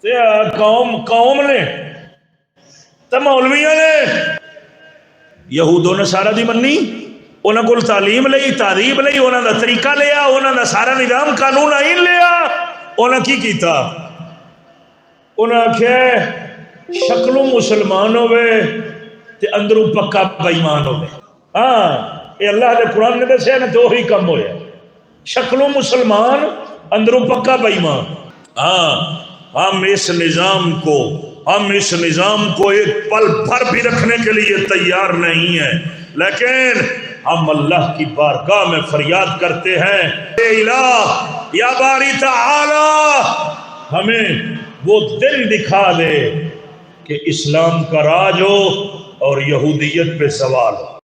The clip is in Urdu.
قوم نے تے مولویاں نے یہود و نصارہ دی منی، انہاں کول تعلیم لئی، تعریب لئی، انہاں دا طریقہ لیا، انہاں دا سارا نظام قانون آئین لیا. انہاں کی کیتا؟ انہاں آکھیا شکلوں مسلمان ہوئے تے اندروں پکا بے ایمان ہوئے. ہاں یہ اللہ دے قرآن نے دسیا نا، دو ہی کم ہویا، شکلوں مسلمان اندروں پکا بے ایمان. ہاں ہم اس نظام کو ایک پل بھر بھی رکھنے کے لیے تیار نہیں ہیں، لیکن ہم اللہ کی بارگاہ میں فریاد کرتے ہیں، اے الہ یا باری تعالی ہمیں وہ دن دکھا دے کہ اسلام کا راج ہو اور یہودیت پہ زوال ہو.